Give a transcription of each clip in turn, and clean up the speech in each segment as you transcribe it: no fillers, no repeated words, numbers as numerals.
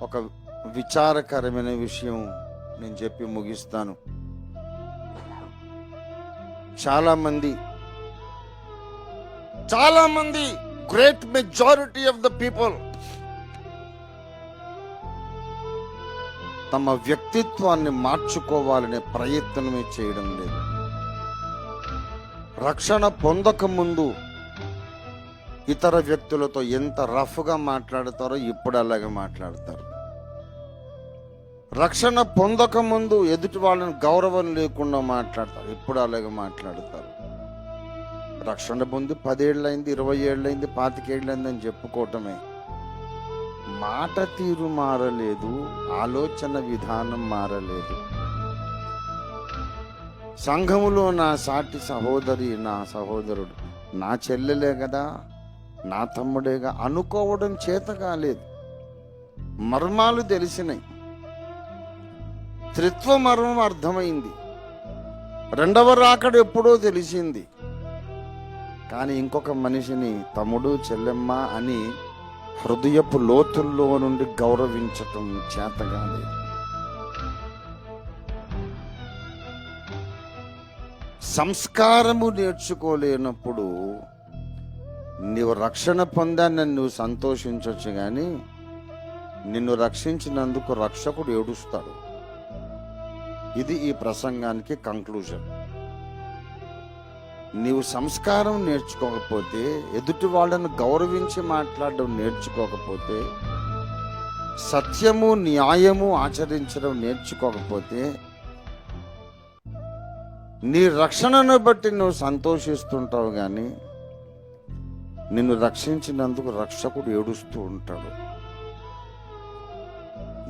ఒక విచారకరమైన విషయం నేను చెప్పి ముగిస్తాను. చాలా మంది great majority of the people తమ వ్యక్తిత్వాన్ని మార్చుకోవాలనే ప్రయత్నమే చేయడం లేదు. రక్షణ పొందక ముందు ఇతర వ్యక్తులతో ఎంత రఫ్గా మాట్లాడతారో ఇప్పుడు అలాగే మాట్లాడతారు. రక్షణ పొందక ముందు ఎదుటి వాళ్ళని గౌరవం లేకుండా మాట్లాడతారు, ఇప్పుడు అలాగే మాట్లాడతారు. రక్షణ పొంది 10 ఏళ్ళైంది, 20 ఏళ్ళైంది, 25 ఏళ్ళైంది అని చెప్పుకోవటమే. మాట తీరు మారలేదు, ఆలోచన విధానం మారలేదు. సంఘములో నా సాటి సహోదరి, నా సహోదరుడు, నా చెల్లెలే కదా, నా తమ్ముడేగా అనుకోవడం చేత కాలేదు. మర్మాలు తెలిసినాయి, త్రిత్వ మర్మం అర్థమైంది, రెండవ రాకడ ఎప్పుడో తెలిసింది. కానీ ఇంకొక మనిషిని తమ్ముడు చెల్లెమ్మ అని హృదయపు లోతుల్లో నుండి గౌరవించటం చేత కాలేదు. సంస్కారము నేర్చుకోలేనప్పుడు నీవు రక్షణ పొందానని నువ్వు సంతోషించవచ్చు, కానీ నిన్ను రక్షించినందుకు రక్షకుడు ఏడుస్తాడు. ఇది ఈ ప్రసంగానికి కంక్లూజన్. నీవు సంస్కారం నేర్చుకోకపోతే, ఎదుటి వాళ్ళను గౌరవించి మాట్లాడడం నేర్చుకోకపోతే, సత్యము న్యాయము ఆచరించడం నేర్చుకోకపోతే, నీ రక్షణను బట్టి నువ్వు సంతోషిస్తుంటావు, కానీ నిన్ను రక్షించినందుకు రక్షకుడు ఏడుస్తూ ఉంటాడు.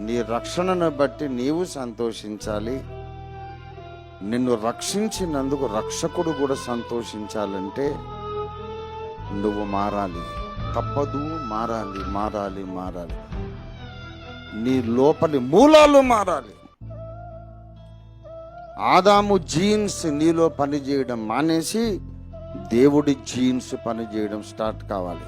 నీ రక్షణను బట్టి నీవు సంతోషించాలి. నిన్ను రక్షించినందుకు రక్షకుడు కూడా సంతోషించాలంటే నువ్వు మారాలి. తప్పదు, మారాలి మారాలి మారాలి. నీ లోపలి మూలాలు మారాలి. ఆదాము జీన్స్ నీలో పనిచేయడం మానేసి దేవుడి జీన్స్ పనిచేయడం స్టార్ట్ కావాలి.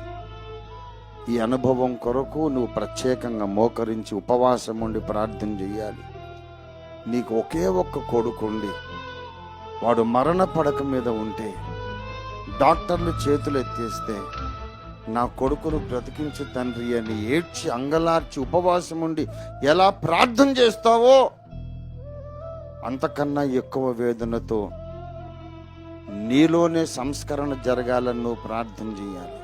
ఈ అనుభవం కొరకు నువ్వు ప్రత్యేకంగా మోకరించి ఉపవాసం ఉండి ప్రార్థన చేయాలి. నీకు ఒకే ఒక్క కొడుకుండి వాడు మరణ పడక మీద ఉంటే, డాక్టర్లు చేతులు ఎత్తేస్తే నా కొడుకును బ్రతికించు తండ్రి అని ఏడ్చి అంగలార్చి ఉపవాసం ఉండి ఎలా ప్రార్థన చేస్తావో అంతకన్నా ఎక్కువ వేదనతో నీలోనే సంస్కరణ జరగాలని నువ్వు ప్రార్థన చేయాలి.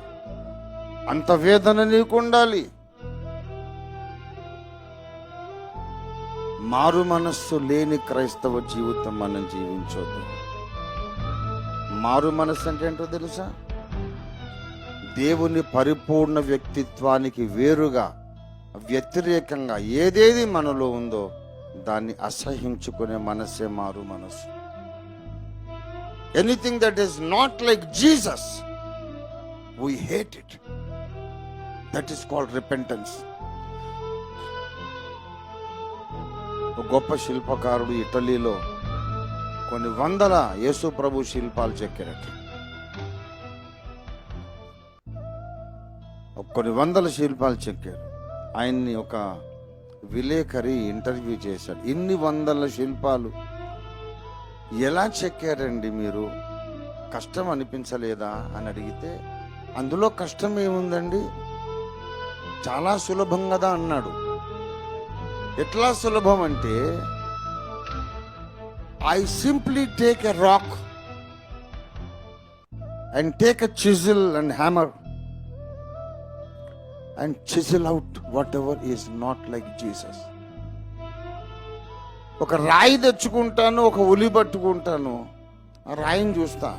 అంత వేదన నీకు ఉండాలి. మారు మనస్సు లేని క్రైస్తవ జీవితం మనం జీవించొద్దు. మారు మనస్సు అంటే ఏంటో తెలుసా? దేవుని పరిపూర్ణ వ్యక్తిత్వానికి వేరుగా, వ్యతిరేకంగా ఏదేది మనలో ఉందో దాన్ని అసహించుకునే మనస్సే మారు మనస్సు. Anything that is not like Jesus, we hate it. That is called repentance. ఒక గొప్ప శిల్పకారుడు ఇటలీలో కొన్ని వందల యేసు ప్రభు శిల్పాలు చెక్కారట. కొన్ని వందల శిల్పాలు చెక్కారు. ఆయన్ని ఒక విలేకరి ఇంటర్వ్యూ చేశాడు. ఇన్ని వందల శిల్పాలు ఎలా చెక్కారండి మీరు, కష్టం అనిపించలేదా అని అడిగితే, అందులో కష్టం ఏముందండి, చాలా సులభం కదా అన్నాడు. ఎట్లా సులభం అంటే, I simply take a rock and take a chisel and hammer and chisel out what ever is not like Jesus. ఒక రాయి తెచ్చుకుంటాను, ఒక ఉలి పట్టుకుంటాను, ఆ రాయిని చూస్తా,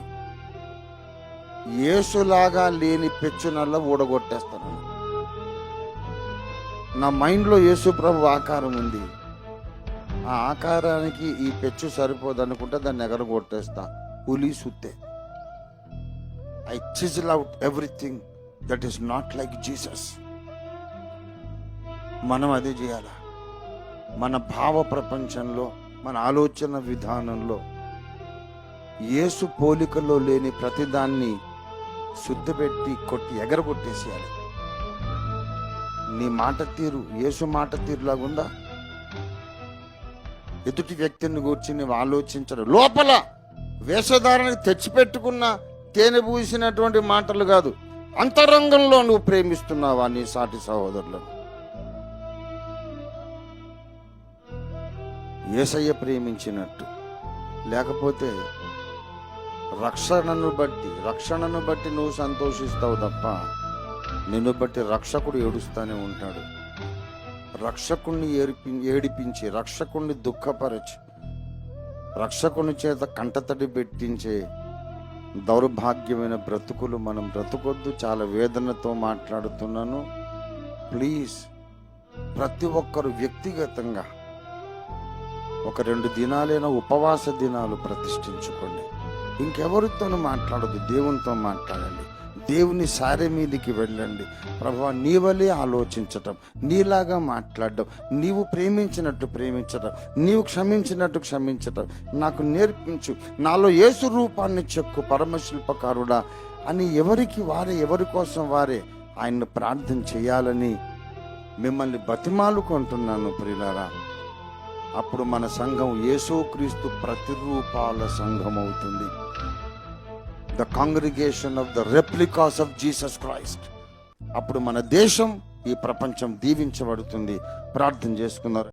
యేసులాగా లేని పెచ్చునల్లా ఊడగొట్టేస్తాను. నా మైండ్లో యేసు ప్రభు ఆకారం ఉంది, ఆ ఆకారానికి ఈ పెచ్చు సరిపోదు అనుకుంటే దాన్ని ఎగరగొట్టేస్తా, ఉలి సుత్తే. I chisel out everything that is not like Jesus. మనం అదే చేయాలి. మన భావ ప్రపంచంలో, మన ఆలోచన విధానంలో యేసు పోలికలో లేని ప్రతిదాన్ని శుద్ధపెట్టి కొట్టి ఎగరగొట్టేసేయాలి. నీ మాట తీరు యేసు మాట తీరులాగుందా? ఎదుటి వ్యక్తిని గూర్చి నువ్వు ఆలోచించడు. లోపల వేషధారణకు తెచ్చిపెట్టుకున్న తేనె పూసినటువంటి మాటలు కాదు, అంతరంగంలో నువ్వు ప్రేమిస్తున్నావా నీ సాటి సహోదరులను? యేసయ్య ప్రేమించినట్టు. లేకపోతే రక్షణను బట్టి నువ్వు సంతోషిస్తావు తప్ప నిన్ను బట్టి రక్షకుడు ఏడుస్తూనే ఉంటాడు. రక్షకుణ్ణి ఏడిపించి, రక్షకుణ్ణి దుఃఖపరచి, రక్షకుని చేత కంటతడి పెట్టించే దౌర్భాగ్యమైన బ్రతుకులు మనం బ్రతుకొద్దు. చాలా వేదనతో మాట్లాడుతున్నాను. ప్లీజ్ ప్రతి ఒక్కరు వ్యక్తిగతంగా ఒక 2 దినాలైనా ఉపవాస దినాలు ప్రతిష్ఠించుకోండి. ఇంకెవరితోనూ మాట్లాడదు, దేవునితో మాట్లాడండి. దేవుని సారె మీదికి వెళ్ళండి. ప్రభువా, నీ వలే ఆలోచించటం, నీలాగా మాట్లాడడం, నీవు ప్రేమించినట్టు ప్రేమించటం, నీవు క్షమించినట్టు క్షమించటం నాకు నేర్పించు, నాలో యేసు రూపాన్ని చెక్కు పరమశిల్పకారుడా అని ఎవరి కోసం వారే ఆయన్ని ప్రార్థన చేయాలని మిమ్మల్ని బతిమాలుకుంటున్నాను ప్రియులారా. అప్పుడు మన సంఘం యేసుక్రీస్తు ప్రతిరూపాల సంఘం అవుతుంది. The congregation of the replicas of Jesus Christ. అప్పుడు మన దేశం, ఈ ప్రపంచం దీవించబడుతుంది. ప్రార్థన చేసుకున్నారు.